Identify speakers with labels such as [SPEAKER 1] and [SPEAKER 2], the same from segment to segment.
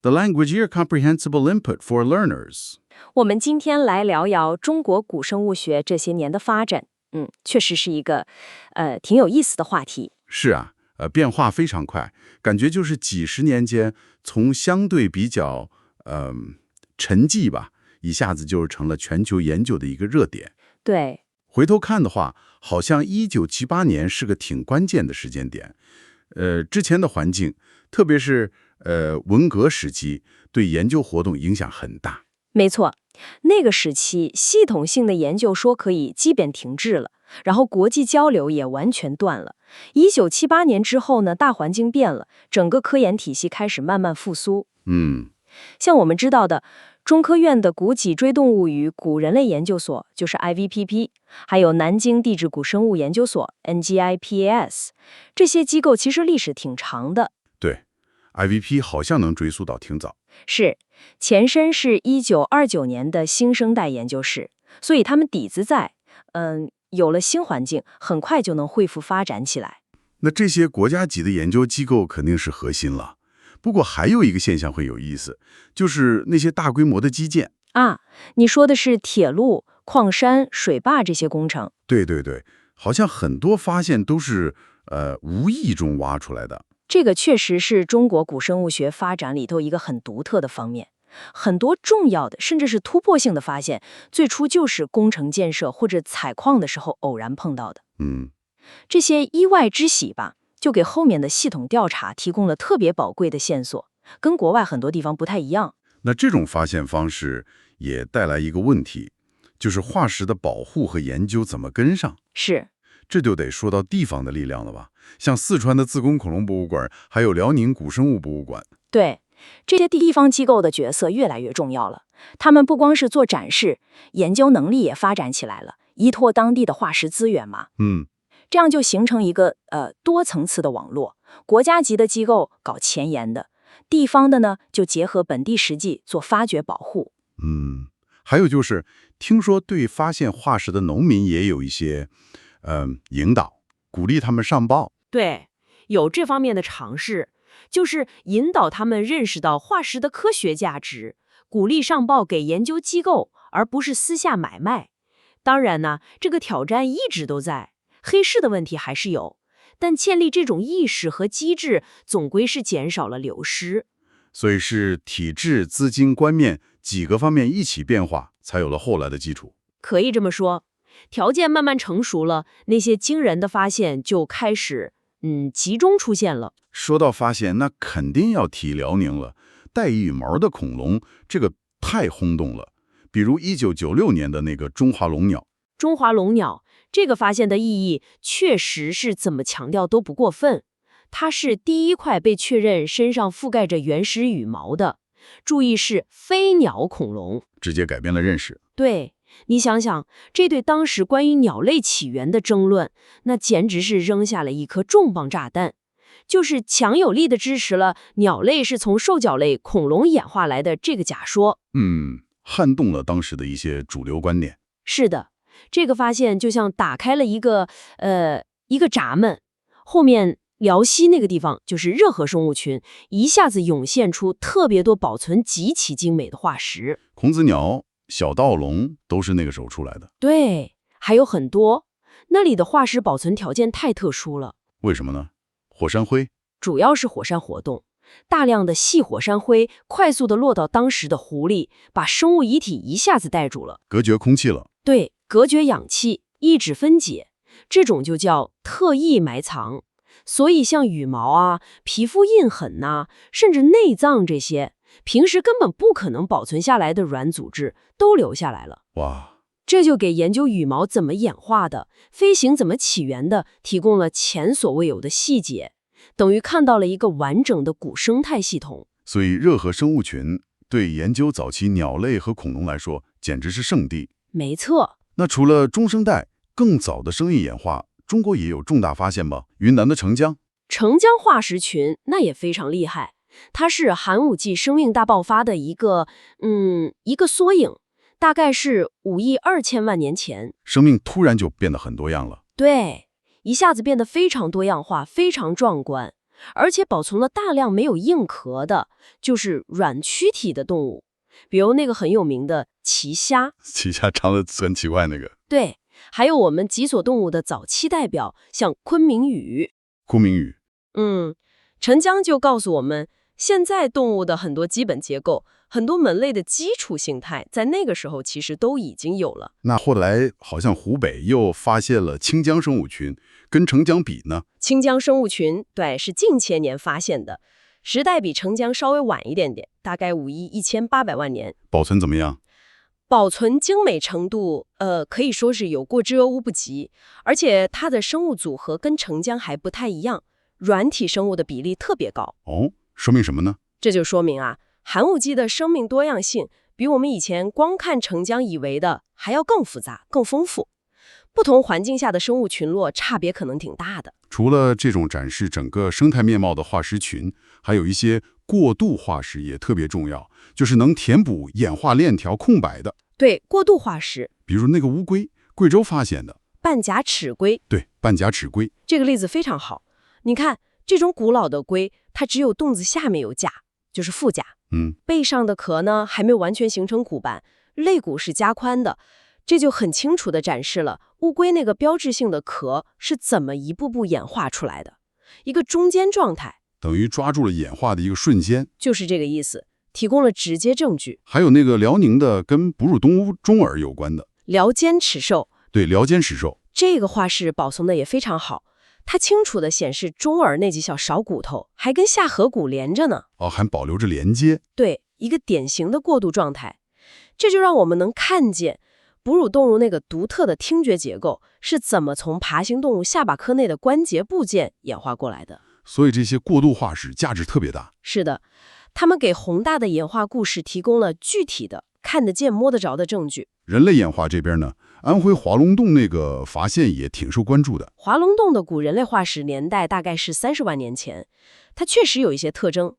[SPEAKER 1] The language year comprehensible input for learners.
[SPEAKER 2] 我们今天来聊聊中国古生物学这些年的发展。确实是一个挺有意思的话题。
[SPEAKER 1] 是啊，变化非常快，感觉就是几十年间，从相对比较沉寂吧，一下子就成了全球研究的一个热点。
[SPEAKER 2] 对，
[SPEAKER 1] 回头看的话，好像1978年是个挺关键的时间点。之前的环境，特别是文革时期，对研究活动影响很大。
[SPEAKER 2] 没错，那个时期系统性的研究说可以基本停滞了，然后国际交流也完全断了。1978年之后呢，大环境变了，整个科研体系开始慢慢复苏。像我们知道的，中科院的古脊椎动物与古人类研究所就是 IVPP， 还有南京地质古生物研究所 NGIPAS， 这些机构其实历史挺长的。
[SPEAKER 1] 对 ，IVP 好像能追溯到挺早。
[SPEAKER 2] 是，前身是1929年的新生代研究室，所以他们底子在，有了新环境，很快就能恢复发展起来。
[SPEAKER 1] 那这些国家级的研究机构肯定是核心了。不过还有一个现象会有意思，就是那些大规模的基建
[SPEAKER 2] 啊，你说的是铁路、矿山、水坝这些工程？
[SPEAKER 1] 对，好像很多发现都是无意中挖出来的。
[SPEAKER 2] 这个确实是中国古生物学发展里头一个很独特的方面。很多重要的，甚至是突破性的发现，最初就是工程建设或者采矿的时候偶然碰到的。这些意外之喜吧，就给后面的系统调查提供了特别宝贵的线索，跟国外很多地方不太一样。
[SPEAKER 1] 那这种发现方式也带来一个问题，就是化石的保护和研究怎么跟上？
[SPEAKER 2] 是，
[SPEAKER 1] 这就得说到地方的力量了吧？像四川的自贡恐龙博物馆，还有辽宁古生物博物馆。
[SPEAKER 2] 对，这些地方机构的角色越来越重要了。他们不光是做展示，研究能力也发展起来了，依托当地的化石资源嘛。这样就形成一个多层次的网络。国家级的机构搞前沿的，地方的呢就结合本地实际做发掘保护。
[SPEAKER 1] 还有就是，听说对发现化石的农民也有一些引导，鼓励他们上报。
[SPEAKER 3] 对，有这方面的尝试，就是引导他们认识到化石的科学价值，鼓励上报给研究机构，而不是私下买卖。当然呢，这个挑战一直都在，黑市的问题还是有，但建立这种意识和机制，总归是减少了流失。
[SPEAKER 1] 所以是体制、资金、观念几个方面一起变化，才有了后来的基础。
[SPEAKER 3] 可以这么说，条件慢慢成熟了，那些惊人的发现就开始集中出现了。
[SPEAKER 1] 说到发现，那肯定要提辽宁了。带羽毛的恐龙，这个太轰动了。比如1996年的那个中华龙鸟。
[SPEAKER 3] 中华龙鸟这个发现的意义，确实是怎么强调都不过分。它是第一块被确认身上覆盖着原始羽毛的，注意是飞鸟恐龙，
[SPEAKER 1] 直接改变了认识。
[SPEAKER 3] 对，你想想，这对当时关于鸟类起源的争论，那简直是扔下了一颗重磅炸弹，就是强有力的支持了鸟类是从兽脚类恐龙演化来的这个假说。
[SPEAKER 1] 撼动了当时的一些主流观点。
[SPEAKER 3] 是的，这个发现就像打开了一个闸门，后面辽西那个地方就是热河生物群，一下子涌现出特别多保存极其精美的化石。
[SPEAKER 1] 孔子鸟、小盗龙都是那个时候出来的。
[SPEAKER 3] 对，还有很多，那里的化石保存条件太特殊了。
[SPEAKER 1] 为什么呢？火山灰，
[SPEAKER 3] 主要是火山活动，大量的细火山灰快速地落到当时的湖里，把生物遗体一下子带住了，
[SPEAKER 1] 隔绝空气了。
[SPEAKER 3] 对，隔绝氧气，抑制分解，这种就叫特意埋藏。所以像羽毛啊、皮肤印痕呐，甚至内脏这些，平时根本不可能保存下来的软组织都留下来了。
[SPEAKER 1] 哇，
[SPEAKER 3] 这就给研究羽毛怎么演化的、飞行怎么起源的提供了前所未有的细节，等于看到了一个完整的古生态系统。
[SPEAKER 1] 所以热河生物群对研究早期鸟类和恐龙来说，简直是圣地。
[SPEAKER 3] 没错。
[SPEAKER 1] 那除了中生代，更早的生育演化，中国也有重大发现吗？云南的澄江
[SPEAKER 3] 化石群那也非常厉害，它是寒武纪生命大爆发的一个缩影，大概是5亿2千万年前，
[SPEAKER 1] 生命突然就变得很多样了。
[SPEAKER 3] 对，一下子变得非常多样化，非常壮观。而且保存了大量没有硬壳的，就是软躯体的动物，比如那个很有名的奇虾。
[SPEAKER 1] 旗下长得很奇怪那个
[SPEAKER 3] 对，还有我们脊索动物的早期代表，像昆明羽。
[SPEAKER 1] 昆明羽。
[SPEAKER 3] 陈江就告诉我们，现在动物的很多基本结构，很多门类的基础形态，在那个时候其实都已经有了。
[SPEAKER 1] 那后来好像湖北又发现了清江生物群，跟澄江比呢？
[SPEAKER 3] 清江生物群，对，是近千年发现的，时代比澄江稍微晚一点点，大概5亿1800万年。
[SPEAKER 1] 保存怎么样？
[SPEAKER 3] 保存精美程度，可以说是有过之而无不及，而且它的生物组合跟澄江还不太一样，软体生物的比例特别高。
[SPEAKER 1] 哦，说明什么呢？
[SPEAKER 3] 这就说明啊，寒武纪的生命多样性比我们以前光看澄江以为的还要更复杂、更丰富。不同环境下的生物群落差别可能挺大的。
[SPEAKER 1] 除了这种展示整个生态面貌的化石群，还有一些过渡化石也特别重要，就是能填补演化链条空白的。
[SPEAKER 3] 对，过渡化石，
[SPEAKER 1] 比如那个乌龟，贵州发现的
[SPEAKER 3] 半甲齿龟。
[SPEAKER 1] 对，半甲齿龟。
[SPEAKER 3] 这个例子非常好。你看，这种古老的龟，它只有肚子下面有甲，就是腹甲。背上的壳呢，还没有完全形成骨板，肋骨是加宽的。这就很清楚地展示了乌龟那个标志性的壳是怎么一步步演化出来的，一个中间状态，
[SPEAKER 1] 等于抓住了演化的一个瞬间，
[SPEAKER 3] 就是这个意思，提供了直接证据。
[SPEAKER 1] 还有那个辽宁的跟哺乳动物中耳有关的
[SPEAKER 3] 辽间齿兽，
[SPEAKER 1] 对，辽间齿兽，
[SPEAKER 3] 这个化石保存的也非常好，它清楚地显示中耳那几小勺骨头还跟下颌骨连着呢，
[SPEAKER 1] 还保留着连接。
[SPEAKER 3] 对，一个典型的过渡状态。这就让我们能看见哺乳动物那个独特的听觉结构是怎么从爬行动物下巴颏内的关节部件演化过来的。
[SPEAKER 1] 所以这些过渡化石价值特别大。
[SPEAKER 3] 是的，它们给宏大的演化故事提供了具体的、看得见、摸得着的证据。
[SPEAKER 1] 人类演化这边呢，安徽华龙洞那个发现也挺受关注的。
[SPEAKER 3] 华龙洞的古人类化石年代大概是30万年前，它确实有一些特征。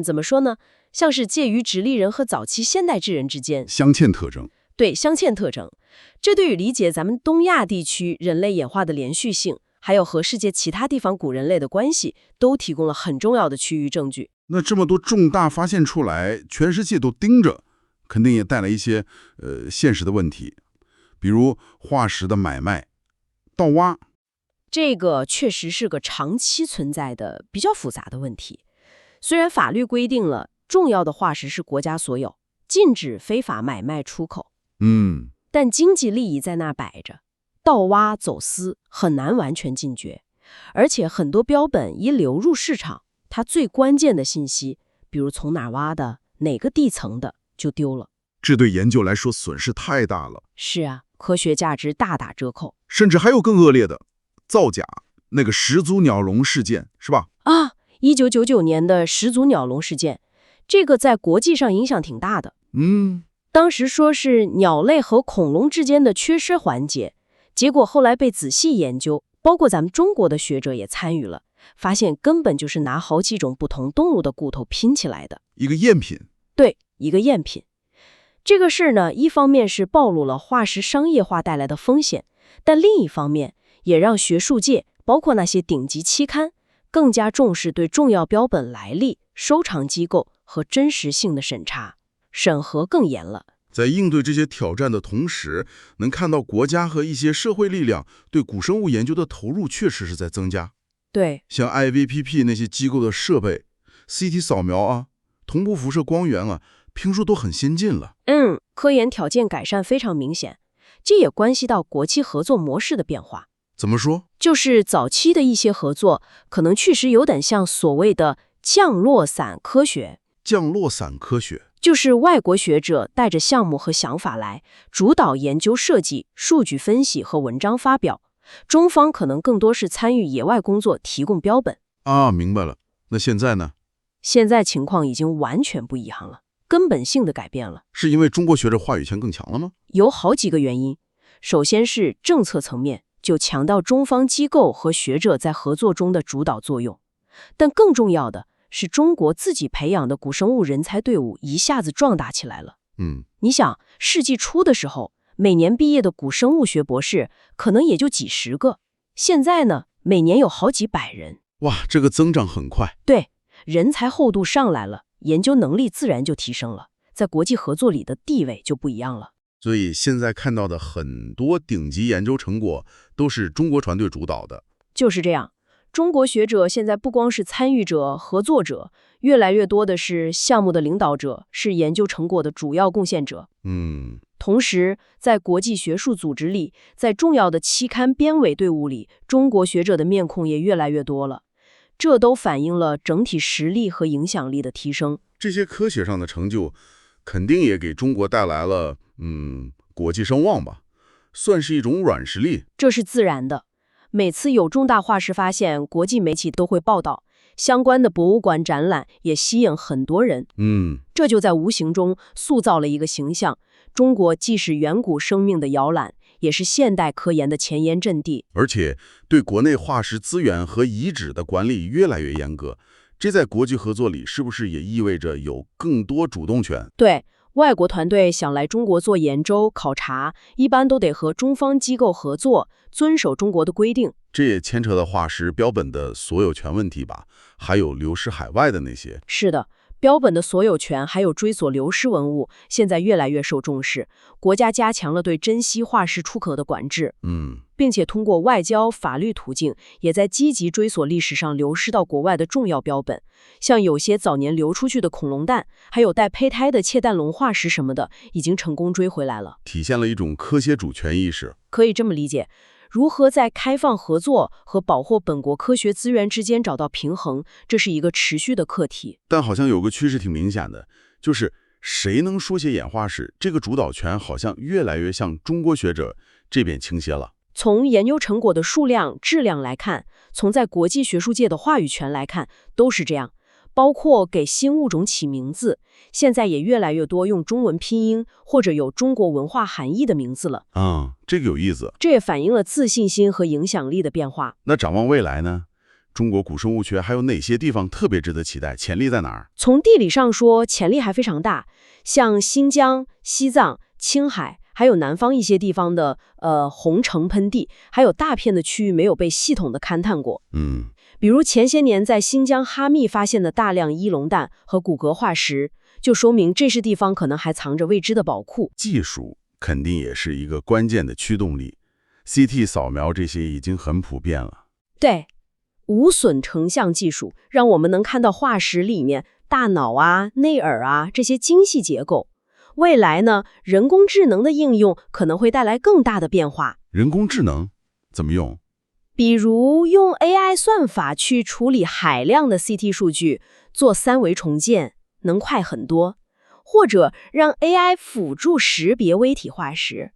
[SPEAKER 3] 怎么说呢？像是介于直立人和早期现代智人之间，
[SPEAKER 1] 镶嵌特征。
[SPEAKER 3] 对，镶嵌特征，这对于理解咱们东亚地区人类演化的连续性，还有和世界其他地方古人类的关系，都提供了很重要的区域证据。
[SPEAKER 1] 那这么多重大发现出来，全世界都盯着，肯定也带来一些现实的问题，比如化石的买卖、盗挖。
[SPEAKER 3] 这个确实是个长期存在的比较复杂的问题。虽然法律规定了重要的化石是国家所有，禁止非法买卖出口，但经济利益在那摆着，盗挖走私很难完全禁绝，而且很多标本一流入市场，它最关键的信息，比如从哪儿挖的、哪个地层的，就丢了。
[SPEAKER 1] 这对研究来说损失太大了。
[SPEAKER 3] 是啊，科学价值大打折扣。
[SPEAKER 1] 甚至还有更恶劣的，造假，那个始祖鸟笼事件，是吧
[SPEAKER 3] ？1999年的始祖鸟笼事件，这个在国际上影响挺大的。当时说是鸟类和恐龙之间的缺失环节，结果后来被仔细研究，包括咱们中国的学者也参与了，发现根本就是拿好几种不同动物的骨头拼起来的。
[SPEAKER 1] 一个赝品。
[SPEAKER 3] 对，一个赝品。这个事呢，一方面是暴露了化石商业化带来的风险，但另一方面也让学术界，包括那些顶级期刊，更加重视对重要标本来历、收藏机构和真实性的审查，审核更严了。
[SPEAKER 1] 在应对这些挑战的同时，能看到国家和一些社会力量对古生物研究的投入确实是在增加。
[SPEAKER 3] 对，
[SPEAKER 1] 像 IVPP 那些机构的设备、CT 扫描啊、同步辐射光源啊，评说都很先进了。
[SPEAKER 3] 科研条件改善非常明显，这也关系到国际合作模式的变化。
[SPEAKER 1] 怎么说？
[SPEAKER 3] 就是早期的一些合作，可能确实有点像所谓的降落伞科学。
[SPEAKER 1] 降落伞科学
[SPEAKER 3] 就是外国学者带着项目和想法来，主导研究设计、数据分析和文章发表，中方可能更多是参与野外工作，提供标本。
[SPEAKER 1] 明白了。那现在呢？
[SPEAKER 3] 现在情况已经完全不一样了，根本性的改变了。
[SPEAKER 1] 是因为中国学者话语权更强了吗？
[SPEAKER 3] 有好几个原因。首先是政策层面，就强调中方机构和学者在合作中的主导作用。但更重要的是，中国自己培养的古生物人才队伍一下子壮大起来了。你想，世纪初的时候，每年毕业的古生物学博士可能也就几十个，现在呢，每年有好几百人。
[SPEAKER 1] 哇，这个增长很快。
[SPEAKER 3] 对，人才厚度上来了，研究能力自然就提升了，在国际合作里的地位就不一样了。
[SPEAKER 1] 所以现在看到的很多顶级研究成果都是中国团队主导的。
[SPEAKER 3] 就是这样，中国学者现在不光是参与者、合作者，越来越多的是项目的领导者，是研究成果的主要贡献者。同时，在国际学术组织里，在重要的期刊编委队伍里，中国学者的面孔也越来越多了。这都反映了整体实力和影响力的提升。
[SPEAKER 1] 这些科学上的成就，肯定也给中国带来了国际声望吧，算是一种软实力。
[SPEAKER 3] 这是自然的。每次有重大化石发现，国际媒体都会报道，相关的博物馆展览也吸引很多人。这就在无形中塑造了一个形象：中国既是远古生命的摇篮，也是现代科研的前沿阵地。
[SPEAKER 1] 而且对国内化石资源和遗址的管理越来越严格，这在国际合作里是不是也意味着有更多主动权？
[SPEAKER 3] 对，外国团队想来中国做研究考察，一般都得和中方机构合作，遵守中国的规定。
[SPEAKER 1] 这也牵扯到化石标本的所有权问题吧，还有流失海外的那些。
[SPEAKER 3] 是的，标本的所有权还有追索流失文物，现在越来越受重视。国家加强了对珍稀化石出口的管制，并且通过外交、法律途径，也在积极追索历史上流失到国外的重要标本。像有些早年流出去的恐龙蛋，还有带胚胎的窃蛋龙化石什么的，已经成功追回来了，
[SPEAKER 1] 体现了一种科学主权意识。
[SPEAKER 3] 可以这么理解。如何在开放合作和保护本国科学资源之间找到平衡，这是一个持续的课题。
[SPEAKER 1] 但好像有个趋势挺明显的，就是谁能书写演化史，这个主导权好像越来越向中国学者这边倾斜了。
[SPEAKER 3] 从研究成果的数量、质量来看，从在国际学术界的话语权来看，都是这样。包括给新物种起名字，现在也越来越多用中文拼音或者有中国文化含义的名字了。
[SPEAKER 1] 这个有意思。
[SPEAKER 3] 这也反映了自信心和影响力的变化。
[SPEAKER 1] 那展望未来呢？中国古生物学还有哪些地方特别值得期待？潜力在哪儿？
[SPEAKER 3] 从地理上说，潜力还非常大，像新疆、西藏、青海，还有南方一些地方的红橙喷地，还有大片的区域没有被系统的勘探过。比如前些年在新疆哈密发现的大量翼龙蛋和骨骼化石，就说明这些地方可能还藏着未知的宝库。
[SPEAKER 1] 技术肯定也是一个关键的驱动力。CT 扫描这些已经很普遍了。
[SPEAKER 3] 对，无损成像技术让我们能看到化石里面大脑啊、内耳啊这些精细结构。未来呢，人工智能的应用可能会带来更大的变化。
[SPEAKER 1] 人工智能怎么用？
[SPEAKER 3] 比如用 AI 算法去处理海量的 CT 数据，做3维重建，能快很多。或者让 AI 辅助识别微体化石。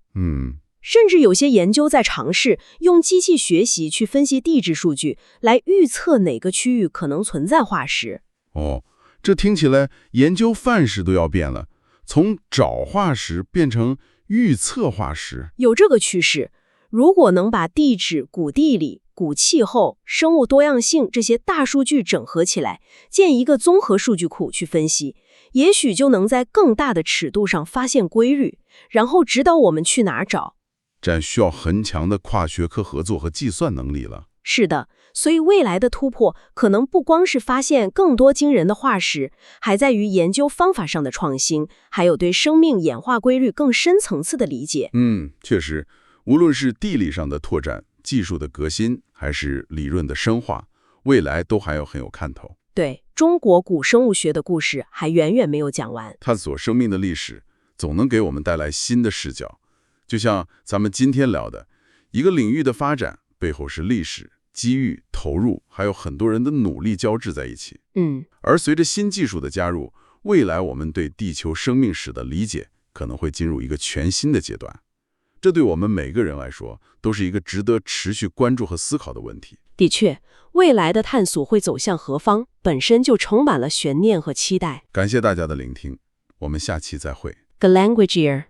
[SPEAKER 3] 甚至有些研究在尝试用机器学习去分析地质数据，来预测哪个区域可能存在化石。
[SPEAKER 1] 这听起来研究范式都要变了，从找化石变成预测化石。
[SPEAKER 3] 有这个趋势。如果能把地质、古地理、古气候、生物多样性这些大数据整合起来，建一个综合数据库去分析，也许就能在更大的尺度上发现规律，然后指导我们去哪儿找。
[SPEAKER 1] 这需要很强的跨学科合作和计算能力了。
[SPEAKER 3] 是的，所以未来的突破可能不光是发现更多惊人的化石，还在于研究方法上的创新，还有对生命演化规律更深层次的理解。
[SPEAKER 1] 确实。无论是地理上的拓展、技术的革新，还是理论的深化，未来都还很有看头。
[SPEAKER 3] 对，中国古生物学的故事还远远没有讲完。
[SPEAKER 1] 探索生命的历史，总能给我们带来新的视角。就像咱们今天聊的，一个领域的发展背后是历史、机遇、投入，还有很多人的努力交织在一起。而随着新技术的加入，未来我们对地球生命史的理解可能会进入一个全新的阶段。这对我们每个人来说，都是一个值得持续关注和思考的问题。
[SPEAKER 3] 的确，未来的探索会走向何方，本身就充满了悬念和期待。
[SPEAKER 1] 感谢大家的聆听，我们下期再会。
[SPEAKER 3] The Language Year